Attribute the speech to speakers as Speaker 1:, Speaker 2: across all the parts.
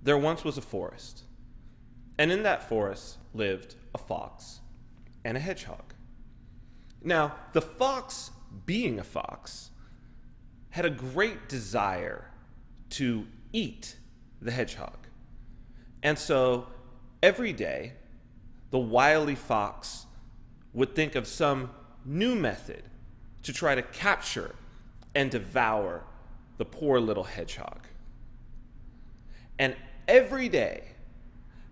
Speaker 1: There once was a forest, and in that forest lived a fox and a hedgehog. Now, the fox, being a fox, had a great desire to eat the hedgehog. And so every day, the wily fox would think of some new method to try to capture and devour the poor little hedgehog. And every day,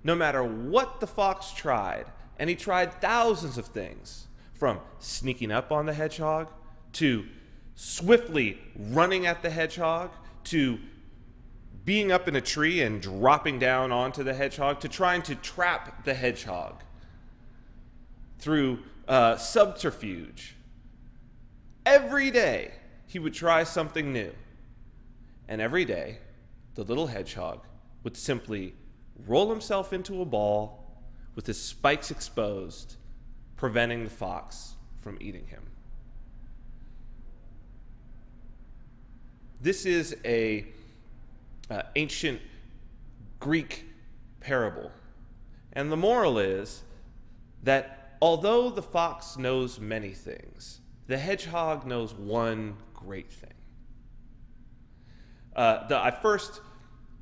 Speaker 1: no matter what the fox tried, and he tried thousands of things, from sneaking up on the hedgehog, to swiftly running at the hedgehog, to being up in a tree and dropping down onto the hedgehog, to trying to trap the hedgehog through subterfuge. Every day, he would try something new. And every day, the little hedgehog would simply roll himself into a ball with his spikes exposed, preventing the fox from eating him. This is a ancient Greek parable. And the moral is that although the fox knows many things, the hedgehog knows one great thing. I first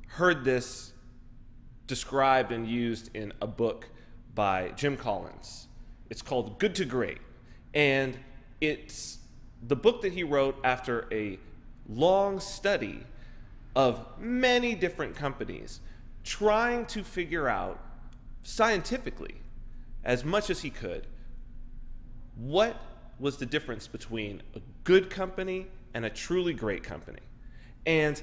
Speaker 1: heard this described and used in a book by Jim Collins. It's called Good to Great. And it's the book that he wrote after a long study of many different companies trying to figure out scientifically, as much as he could, what was the difference between a good company and a truly great company. And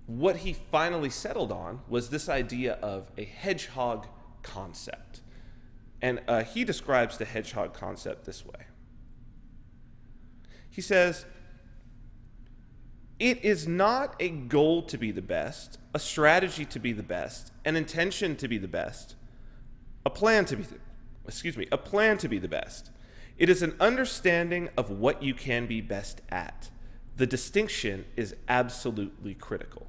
Speaker 1: what he finally settled on was this idea of a hedgehog concept. And he describes the hedgehog concept this way. He says, "It is not a goal to be the best, a strategy to be the best, an intention to be the best, a plan to be the best. It is an understanding of what you can be best at. The distinction is absolutely critical."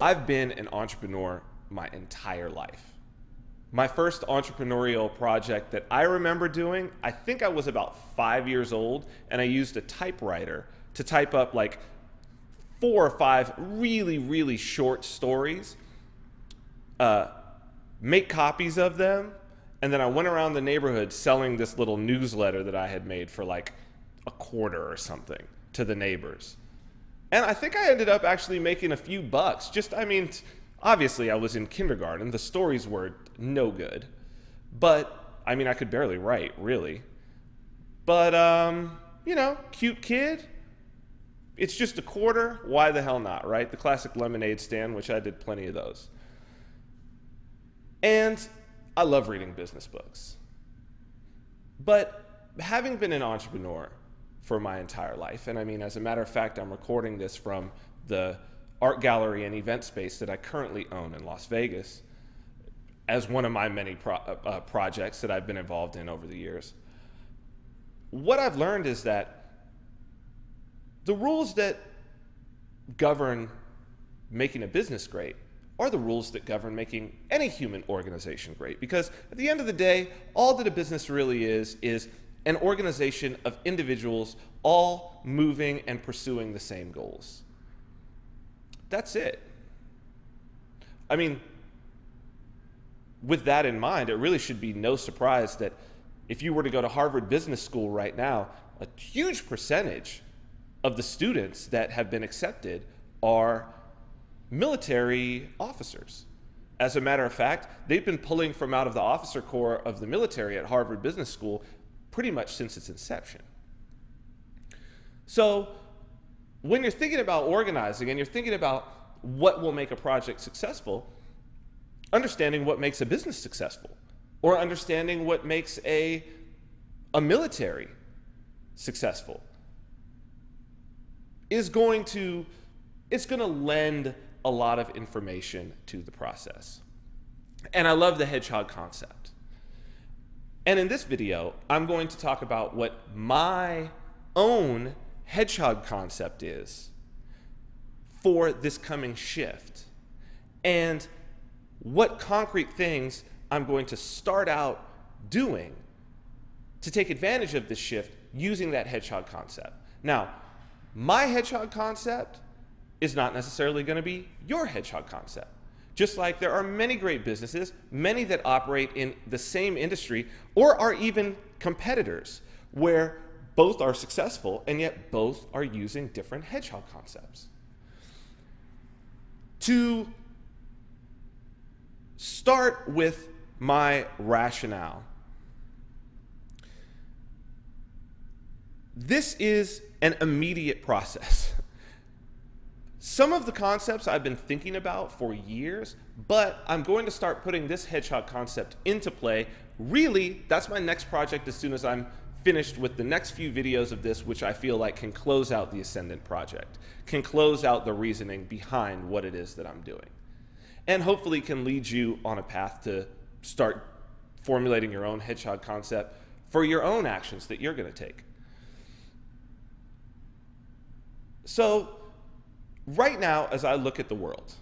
Speaker 1: I've been an entrepreneur my entire life. My first entrepreneurial project that I remember doing, I think I was about 5 years old, and I used a typewriter to type up like 4 or 5 really, really short stories, make copies of them, and then I went around the neighborhood selling this little newsletter that I had made for like $0.25 or something to the neighbors. And I think I ended up actually making a few bucks. Obviously I was in kindergarten. The stories were no good. But, I could barely write, really. But, cute kid. It's just $0.25. Why the hell not, right? The classic lemonade stand, which I did plenty of those. And I love reading business books. But having been an entrepreneur for my entire life, and as a matter of fact, I'm recording this from the art gallery and event space that I currently own in Las Vegas as one of my many projects that I've been involved in over the years. What I've learned is that the rules that govern making a business great are the rules that govern making any human organization great. Because at the end of the day, all that a business really is an organization of individuals all moving and pursuing the same goals. That's it. With that in mind, it really should be no surprise that if you were to go to Harvard Business School right now, a huge percentage of the students that have been accepted are military officers. As a matter of fact, they've been pulling from out of the officer corps of the military at Harvard Business School pretty much since its inception. So when you're thinking about organizing and you're thinking about what will make a project successful, understanding what makes a business successful, or understanding what makes a military successful, it's going to lend a lot of information to the process. And I love the hedgehog concept. And in this video, I'm going to talk about what my own hedgehog concept is for this coming shift and what concrete things I'm going to start out doing to take advantage of this shift using that hedgehog concept. Now, my hedgehog concept is not necessarily going to be your hedgehog concept. Just like there are many great businesses, many that operate in the same industry or are even competitors where both are successful and yet both are using different hedgehog concepts. To start with my rationale, this is an immediate process. Some of the concepts I've been thinking about for years, but I'm going to start putting this hedgehog concept into play. Really, that's my next project as soon as I'm finished with the next few videos of this, which I feel like can close out the Ascendant project, can close out the reasoning behind what it is that I'm doing, and hopefully can lead you on a path to start formulating your own hedgehog concept for your own actions that you're going to take. So, right now, as I look at the world,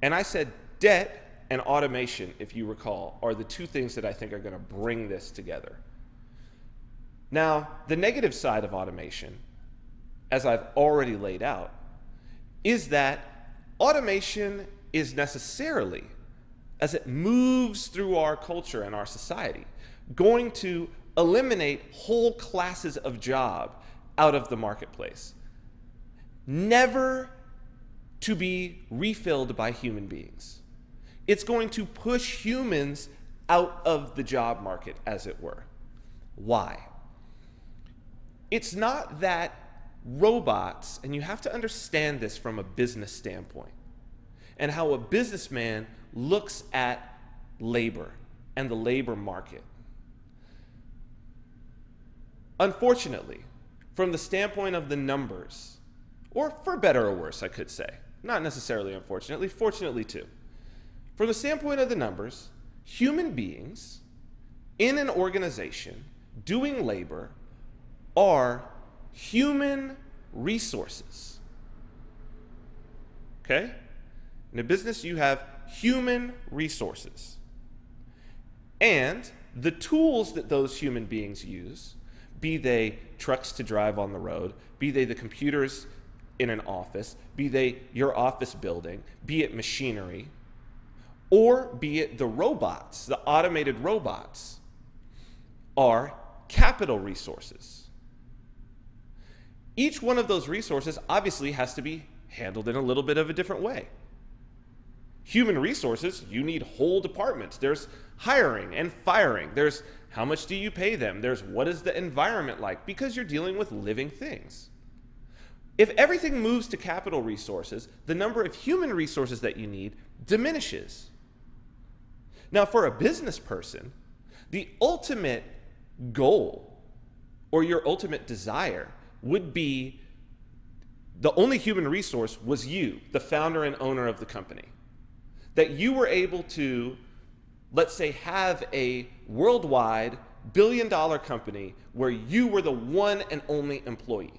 Speaker 1: and I said debt and automation, if you recall, are the two things that I think are going to bring this together. Now, the negative side of automation, as I've already laid out, is that automation is necessarily, as it moves through our culture and our society, going to eliminate whole classes of job out of the marketplace, never to be refilled by human beings. It's going to push humans out of the job market, as it were. Why? It's not that robots, and you have to understand this from a business standpoint, and how a businessman looks at labor and the labor market. Unfortunately, from the standpoint of the numbers, or for better or worse, I could say, not necessarily unfortunately, fortunately too. From the standpoint of the numbers, human beings in an organization doing labor are human resources. Okay? In a business, you have human resources. And the tools that those human beings use, be they trucks to drive on the road, be they the computers in an office, be they your office building, be it machinery, or be it the robots, the automated robots, are capital resources. Each one of those resources obviously has to be handled in a little bit of a different way. Human resources, you need whole departments. There's hiring and firing. There's how much do you pay them? There's what is the environment like? Because you're dealing with living things. If everything moves to capital resources, the number of human resources that you need diminishes. Now, for a business person, the ultimate goal or your ultimate desire would be the only human resource was you, the founder and owner of the company. That you were able to, let's say, have a worldwide billion-dollar company where you were the one and only employee.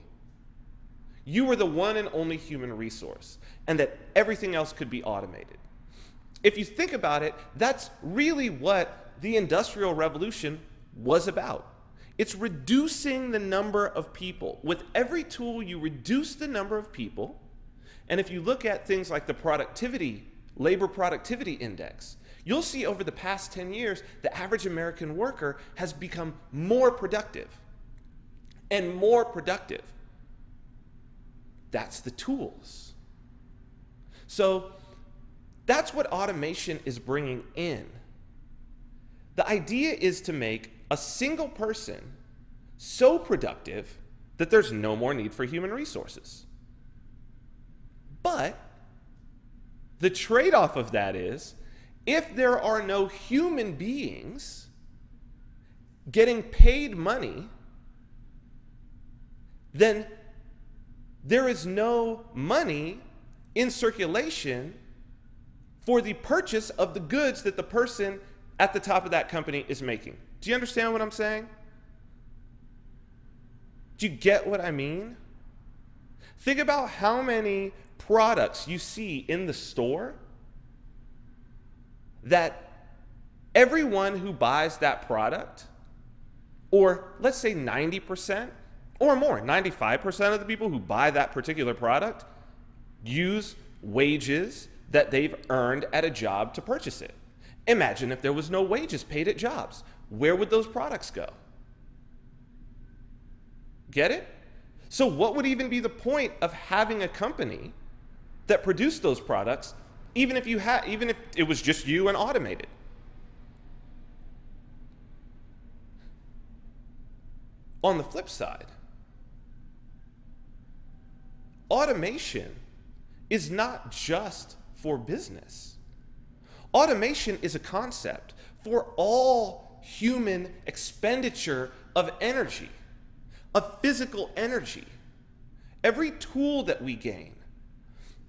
Speaker 1: You were the one and only human resource, and that everything else could be automated. If you think about it, that's really what the Industrial Revolution was about. It's reducing the number of people. With every tool, you reduce the number of people, and if you look at things like the labor productivity index, you'll see over the past 10 years, the average American worker has become more productive and more productive. That's the tools. So that's what automation is bringing in. The idea is to make a single person so productive that there's no more need for human resources. But the trade-off of that is, if there are no human beings getting paid money, then there is no money in circulation for the purchase of the goods that the person at the top of that company is making. Do you understand what I'm saying? Do you get what I mean? Think about how many products you see in the store that everyone who buys that product, or let's say 90% or more, 95% of the people who buy that particular product use wages that they've earned at a job to purchase it. Imagine if there was no wages paid at jobs. Where would those products go? Get it? So what would even be the point of having a company that produced those products, even if it was just you and automated? On the flip side, automation is not just for business. Automation is a concept for all human expenditure of energy, of physical energy. Every tool that we gain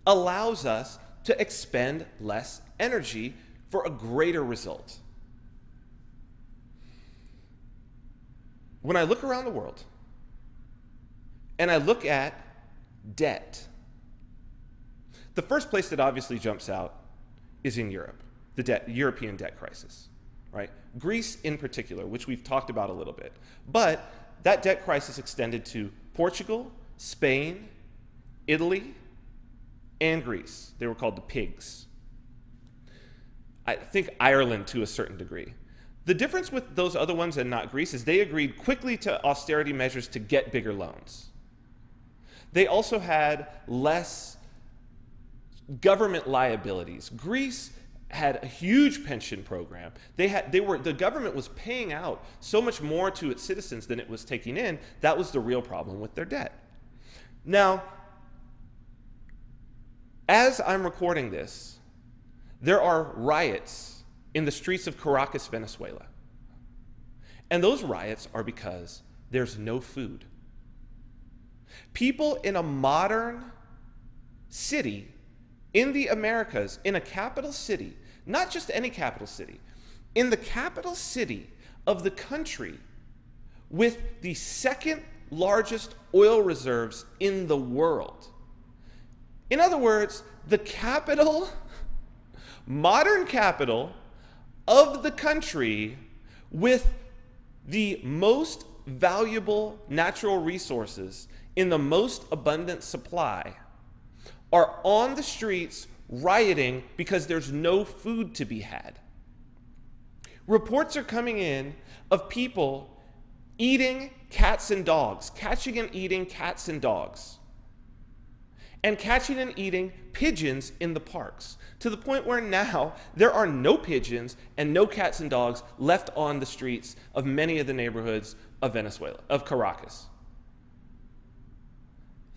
Speaker 1: allows us to expend less energy for a greater result. When I look around the world and I look at debt, the first place that obviously jumps out is in Europe, the European debt crisis, right? Greece in particular, which we've talked about a little bit. But that debt crisis extended to Portugal, Spain, Italy, and Greece. They were called the pigs. I think Ireland to a certain degree. The difference with those other ones and not Greece is they agreed quickly to austerity measures to get bigger loans. They also had less government liabilities. Greece had a huge pension program. The government was paying out so much more to its citizens than it was taking in. That was the real problem with their debt. Now, as I'm recording this, there are riots in the streets of Caracas, Venezuela. And those riots are because there's no food. People in a modern city in the Americas, in a capital city, not just any capital city, in the capital city of the country with the second largest oil reserves in the world. In other words, the capital, modern capital of the country with the most valuable natural resources in the most abundant supply are on the streets rioting because there's no food to be had. Reports are coming in of people eating cats and dogs, catching and eating cats and dogs, and catching and eating pigeons in the parks, to the point where now there are no pigeons and no cats and dogs left on the streets of many of the neighborhoods of Venezuela, of Caracas.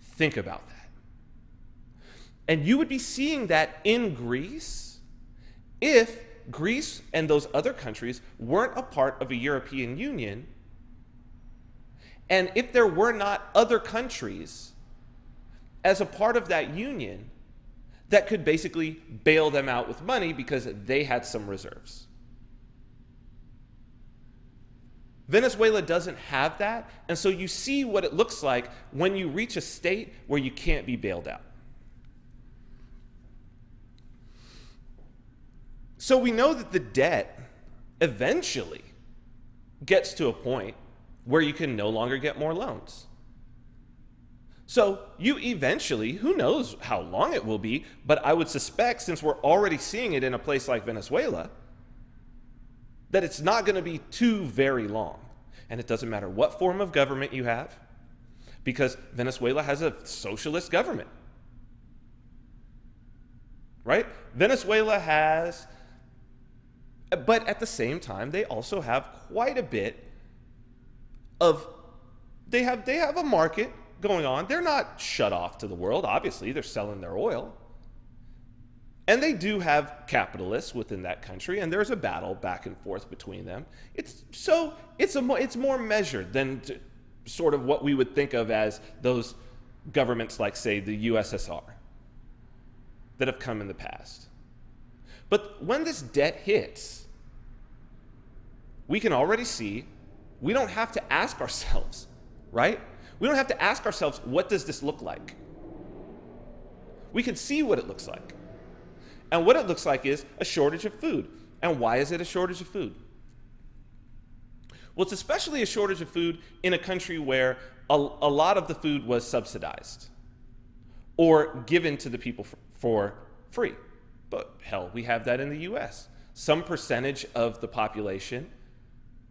Speaker 1: Think about that. And you would be seeing that in Greece if Greece and those other countries weren't a part of a European Union, and if there were not other countries as a part of that union that could basically bail them out with money because they had some reserves. Venezuela doesn't have that, and so you see what it looks like when you reach a state where you can't be bailed out. So we know that the debt eventually gets to a point where you can no longer get more loans. So you eventually, who knows how long it will be, but I would suspect, since we're already seeing it in a place like Venezuela, that it's not going to be too very long. And it doesn't matter what form of government you have, because Venezuela has a socialist government. Right? Venezuela has, but at the same time, they also have quite a bit of, they have a market going on. They're not shut off to the world. Obviously, they're selling their oil. And they do have capitalists within that country, and there's a battle back and forth between them. It's more measured than sort of what we would think of as those governments like, say, the USSR that have come in the past. But when this debt hits, we can already see we don't have to ask ourselves, right? We don't have to ask ourselves, what does this look like? We can see what it looks like. And what it looks like is a shortage of food. And why is it a shortage of food? Well, it's especially a shortage of food in a country where a lot of the food was subsidized or given to the people for free. But hell, we have that in the US. Some percentage of the population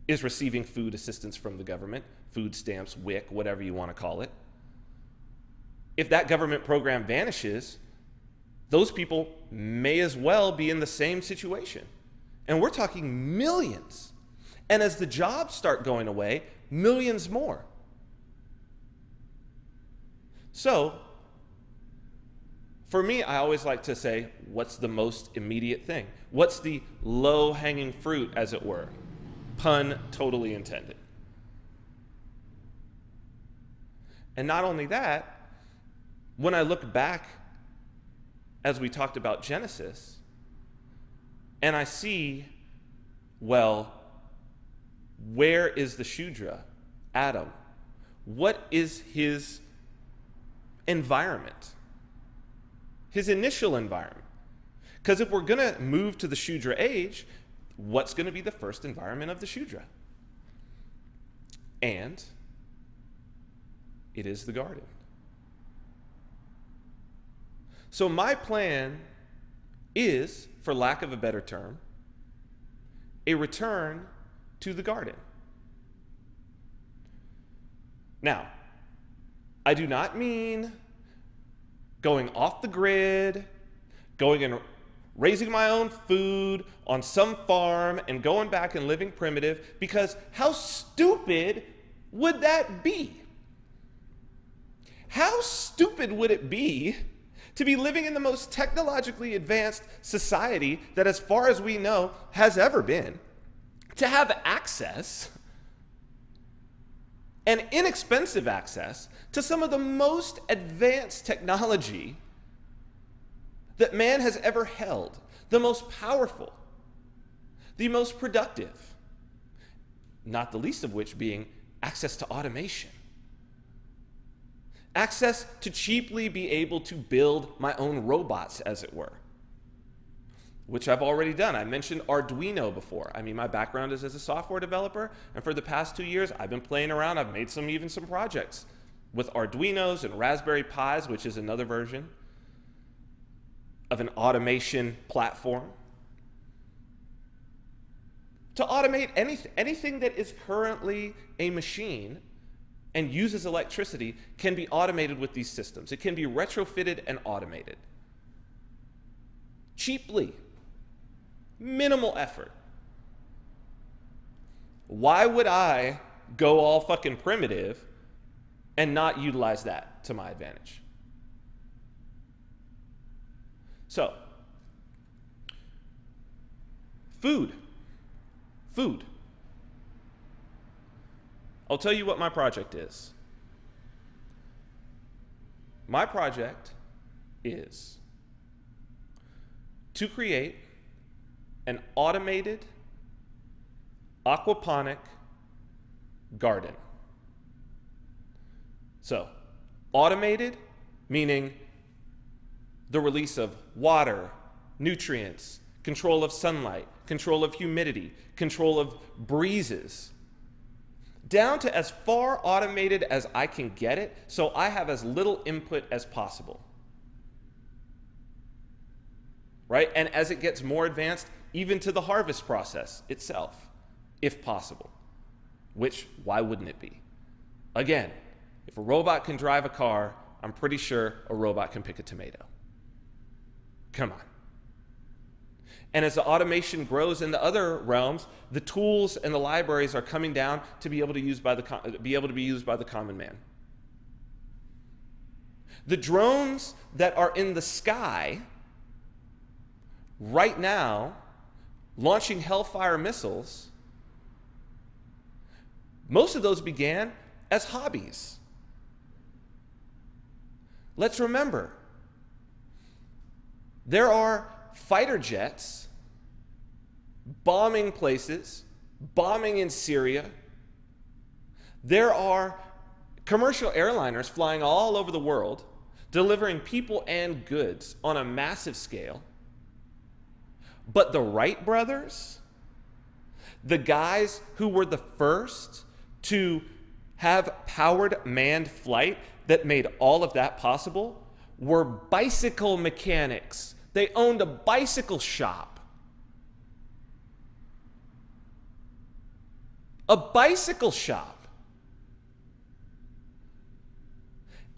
Speaker 1: is receiving food assistance from the government, food stamps, WIC, whatever you want to call it. If that government program vanishes, those people may as well be in the same situation. And we're talking millions. And as the jobs start going away, millions more. So, for me, I always like to say, what's the most immediate thing? What's the low-hanging fruit, as it were? Pun totally intended. And not only that, when I look back, as we talked about Genesis, and I see, well, where is the Shudra, Adam? What is his environment? His initial environment. Because if we're going to move to the Shudra age, what's going to be the first environment of the Shudra? And it is the garden. So my plan is, for lack of a better term, a return to the garden. Now, I do not mean going off the grid, going and raising my own food on some farm and going back and living primitive, because how stupid would that be? How stupid would it be to be living in the most technologically advanced society that, as far as we know, has ever been, to have access, and inexpensive access, to some of the most advanced technology that man has ever held, the most powerful, the most productive, not the least of which being access to automation. Access to cheaply be able to build my own robots, as it were, which I've already done. I mentioned Arduino before. I mean, my background is as a software developer, and for the past 2 years, I've been playing around. I've made even some projects with Arduinos and Raspberry Pis, which is another version of an automation platform, to automate anything that is currently a machine and uses electricity can be automated with these systems. It can be retrofitted and automated. Cheaply. Minimal effort. Why would I go all fucking primitive and not utilize that to my advantage? So, food. I'll tell you what my project is. My project is to create an automated aquaponic garden. So, automated meaning the release of water, nutrients, control of sunlight, control of humidity, control of breezes, down to as far automated as I can get it, so I have as little input as possible. Right? And as it gets more advanced, even to the harvest process itself, if possible. Which, why wouldn't it be? Again, if a robot can drive a car, I'm pretty sure a robot can pick a tomato. Come on. And as the automation grows in the other realms, the tools and the libraries are coming down to be able to be used by the common man. The drones that are in the sky right now, launching Hellfire missiles, most of those began as hobbies. Let's remember, there are fighter jets bombing places, bombing in Syria. There are commercial airliners flying all over the world delivering people and goods on a massive scale. But the Wright brothers, the guys who were the first to have powered manned flight that made all of that possible, were bicycle mechanics. They owned a bicycle shop. A bicycle shop.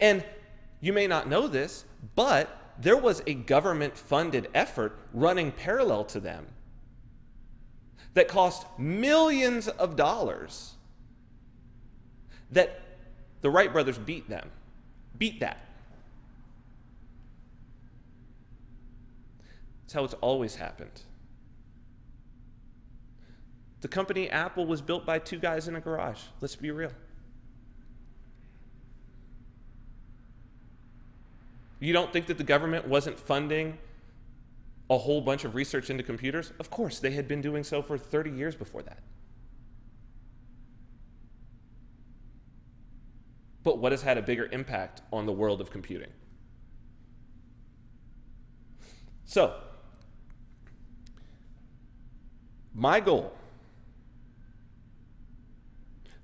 Speaker 1: And you may not know this, but there was a government-funded effort running parallel to them that cost millions of dollars that the Wright brothers beat that. That's how it's always happened. The company Apple was built by two guys in a garage. Let's be real. You don't think that the government wasn't funding a whole bunch of research into computers? Of course, they had been doing so for 30 years before that. But what has had a bigger impact on the world of computing? So, my goal,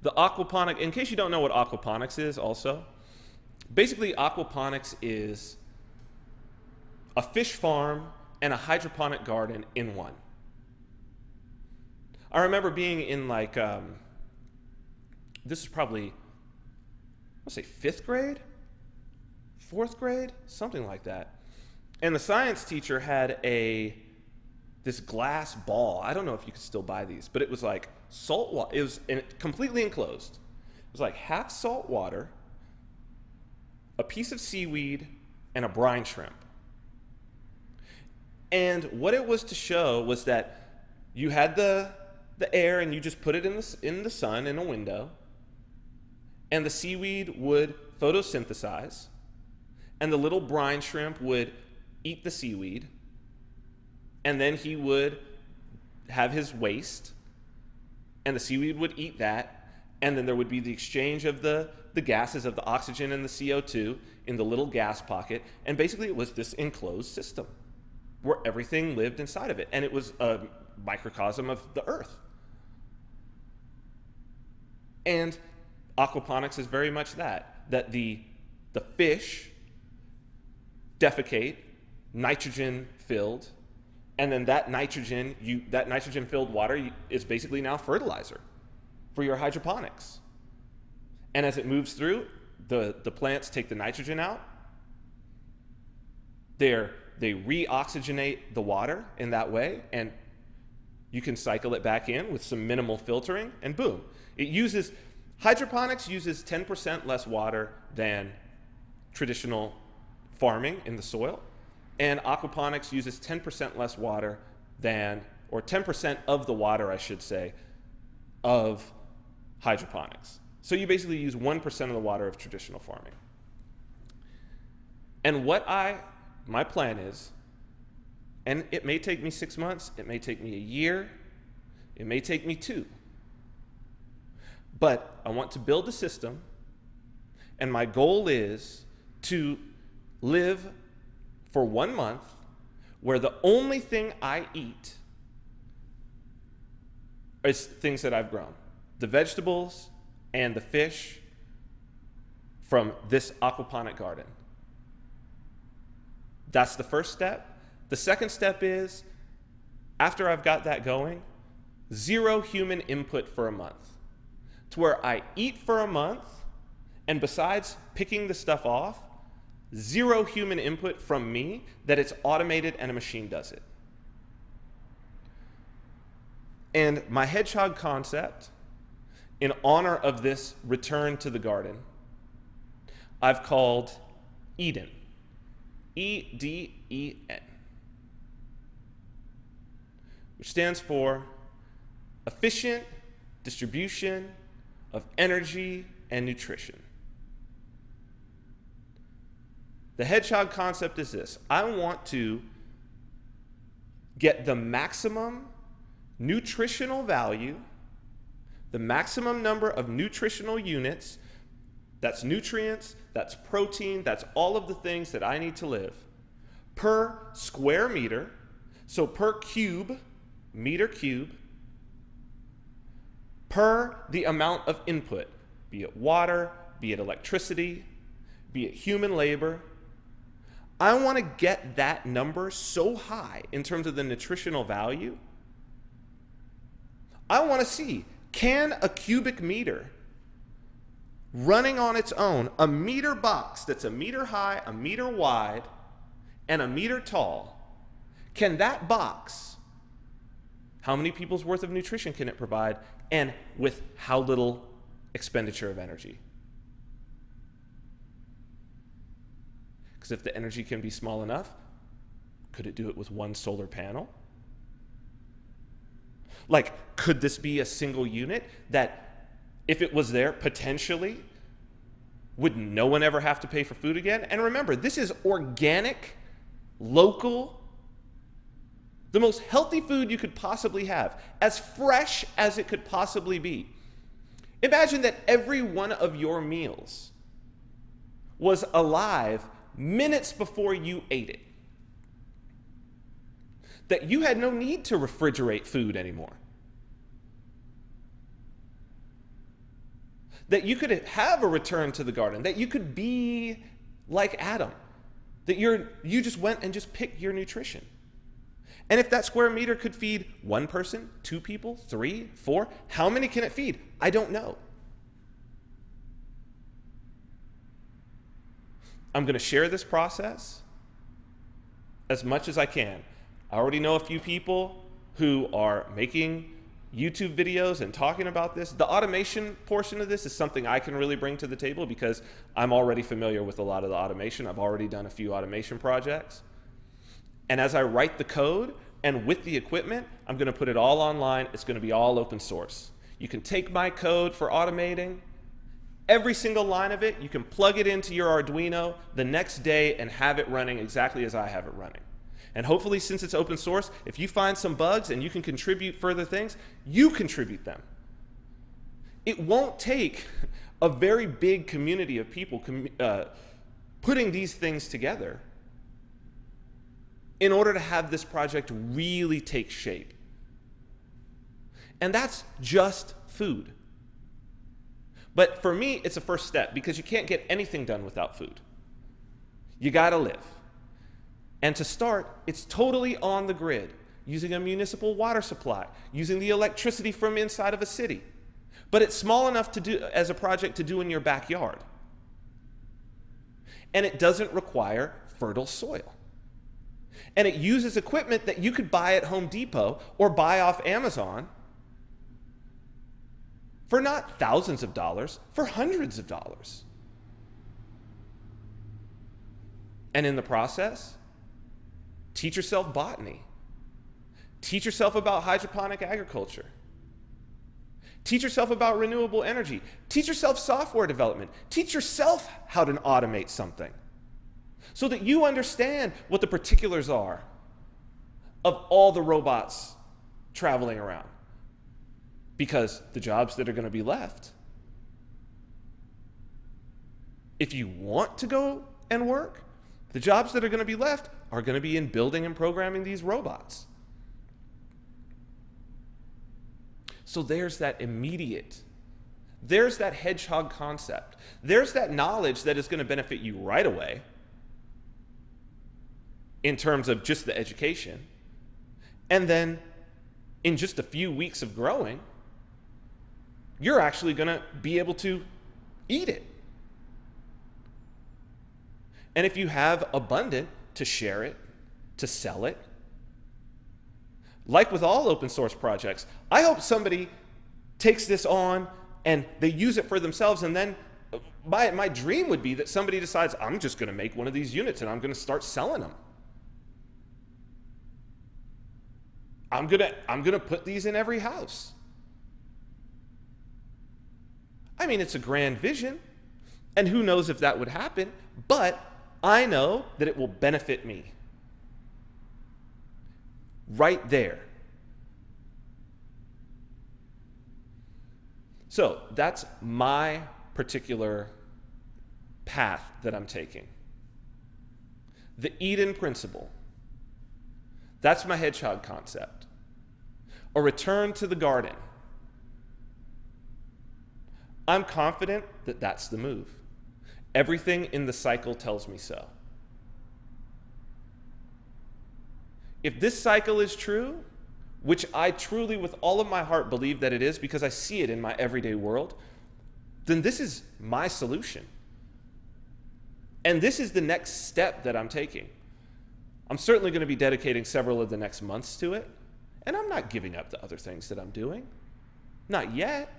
Speaker 1: the aquaponic, in case you don't know what aquaponics is also, basically aquaponics is a fish farm and a hydroponic garden in one. I remember being in like, this is probably, let's say 5th grade, 4th grade, something like that. And the science teacher had this glass ball. I don't know if you could still buy these, but it was like salt water. It was completely enclosed. It was like half salt water, a piece of seaweed, and a brine shrimp. And what it was to show was that you had the air and you just put it in the sun in a window, and the seaweed would photosynthesize, and the little brine shrimp would eat the seaweed, and then he would have his waste, and the seaweed would eat that, and then there would be the exchange of the gases of the oxygen and the CO2 in the little gas pocket, and basically it was this enclosed system where everything lived inside of it, and it was a microcosm of the earth. And aquaponics is very much that the fish defecate, nitrogen filled, and then that nitrogen filled water is basically now fertilizer for your hydroponics. And as it moves through, the plants take the nitrogen out. They re-oxygenate the water in that way, and you can cycle it back in with some minimal filtering, and boom. Hydroponics uses 10% less water than traditional farming in the soil, and aquaponics uses 10% less water than, or 10% of the water, I should say, of hydroponics. So you basically use 1% of the water of traditional farming. And my plan is, and it may take me 6 months, it may take me a year, it may take me 2, but I want to build a system, and my goal is to live for 1 month where the only thing I eat is things that I've grown. The vegetables and the fish from this aquaponic garden. That's the first step. The second step is, after I've got that going, 0 human input for a month, to where I eat for a month, and besides picking the stuff off, 0 human input from me, that it's automated and a machine does it. And my hedgehog concept, in honor of this return to the garden, I've called E.D.E.N. E.D.E.N. which stands for Efficient Distribution of Energy and Nutrition. The hedgehog concept is this: I want to get the maximum nutritional value, the maximum number of nutritional units That's nutrients, that's protein, that's all of the things that I need to live. Per square meter, so per cube, meter cube, per the amount of input, be it water, be it electricity, be it human labor. I want to get that number so high in terms of the nutritional value. I want to see, can a cubic meter running on its own, a meter box that's a meter high, a meter wide, and a meter tall, can that box, how many people's worth of nutrition can it provide, and with how little expenditure of energy? Because if the energy can be small enough, could it do it with one solar panel? Like, could this be a single unit that, if it was there, potentially, would no one ever have to pay for food again? And remember, this is organic, local, the most healthy food you could possibly have, as fresh as it could possibly be. Imagine that every one of your meals was alive minutes before you ate it. That you had no need to refrigerate food anymore. That you could have a return to the garden. That you could be like Adam. That you just went and just picked your nutrition. And if that square meter could feed one person, two people, 3, 4, how many can it feed? I don't know. I'm going to share this process as much as I can. I already know a few people who are making YouTube videos and talking about this. The automation portion of this is something I can really bring to the table because I'm already familiar with a lot of the automation. I've already done a few automation projects. And as I write the code and with the equipment, I'm going to put it all online. It's going to be all open source. You can take my code for automating. Every single line of it, you can plug it into your Arduino the next day and have it running exactly as I have it running. And hopefully, since it's open source, if you find some bugs and you can contribute further things, you contribute them. It won't take a very big community of people putting these things together in order to have this project really take shape. And that's just food. But for me, it's a first step because you can't get anything done without food. You gotta live. And to start, it's totally on the grid, using a municipal water supply, using the electricity from inside of a city. But it's small enough to do as a project to do in your backyard. And it doesn't require fertile soil. And it uses equipment that you could buy at Home Depot or buy off Amazon for not thousands of dollars, for hundreds of dollars. And in the process, teach yourself botany. Teach yourself about hydroponic agriculture. Teach yourself about renewable energy. Teach yourself software development. Teach yourself how to automate something so that you understand what the particulars are of all the robots traveling around. Because the jobs that are going to be left, if you want to go and work, the jobs that are going to be left are going to be in building and programming these robots. So there's that immediate, there's that hedgehog concept. There's that knowledge that is going to benefit you right away in terms of just the education. And then in just a few weeks of growing, you're actually going to be able to eat it. And if you have abundant, to share it, to sell it. Like with all open source projects, I hope somebody takes this on and they use it for themselves, and then my dream would be that somebody decides, I'm just going to make one of these units and I'm going to start selling them. I'm going to put these in every house. I mean, it's a grand vision, and who knows if that would happen, but I know that it will benefit me. Right there. So that's my particular path that I'm taking. The E.D.E.N principle. That's my hedgehog concept. A return to the garden. I'm confident that that's the move. Everything in the cycle tells me so. If this cycle is true, which I truly with all of my heart believe that it is because I see it in my everyday world, then this is my solution. And this is the next step that I'm taking. I'm certainly going to be dedicating several of the next months to it, and I'm not giving up the other things that I'm doing. Not yet.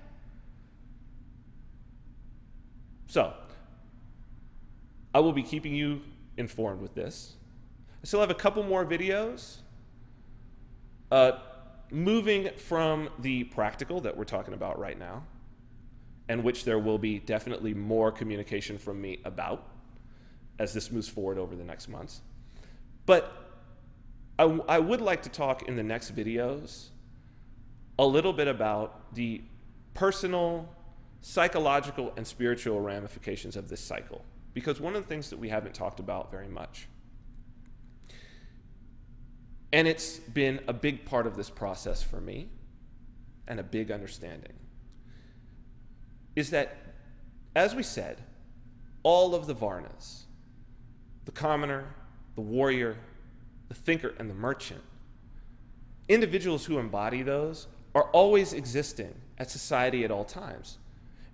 Speaker 1: So, I will be keeping you informed with this. I still have a couple more videos. Moving from the practical that we're talking about right now, and which there will be definitely more communication from me about as this moves forward over the next months. But I would like to talk in the next videos a little bit about the personal, psychological, and spiritual ramifications of this cycle. Because one of the things that we haven't talked about very much, and it's been a big part of this process for me, and a big understanding, is that, as we said, all of the Varnas, the commoner, the warrior, the thinker, and the merchant, individuals who embody those are always existing at society at all times.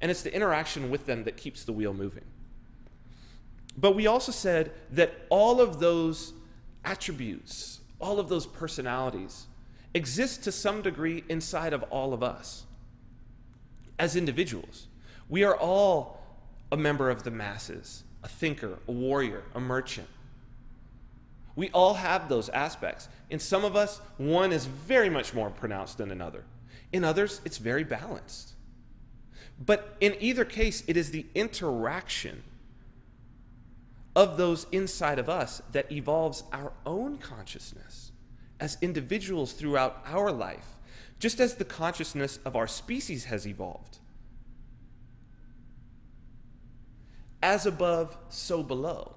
Speaker 1: And it's the interaction with them that keeps the wheel moving. But we also said that all of those attributes, all of those personalities exist to some degree inside of all of us as individuals. We are all a member of the masses, a thinker, a warrior, a merchant. We all have those aspects. In some of us, one is very much more pronounced than another. In others, it's very balanced. But in either case, it is the interaction of those inside of us that evolves our own consciousness as individuals throughout our life, just as the consciousness of our species has evolved. As above, so below.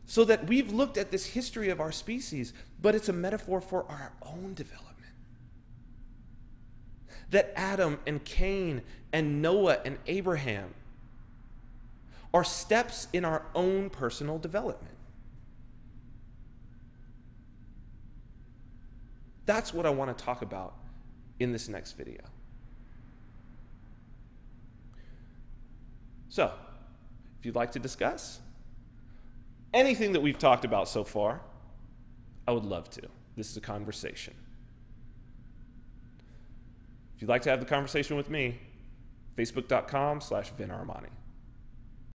Speaker 1: So that we've looked at this history of our species, but it's a metaphor for our own development. That Adam and Cain and Noah and Abraham are steps in our own personal development. That's what I want to talk about in this next video. So, if you'd like to discuss anything that we've talked about so far, I would love to. This is a conversation. If you'd like to have the conversation with me, facebook.com/VinArmani.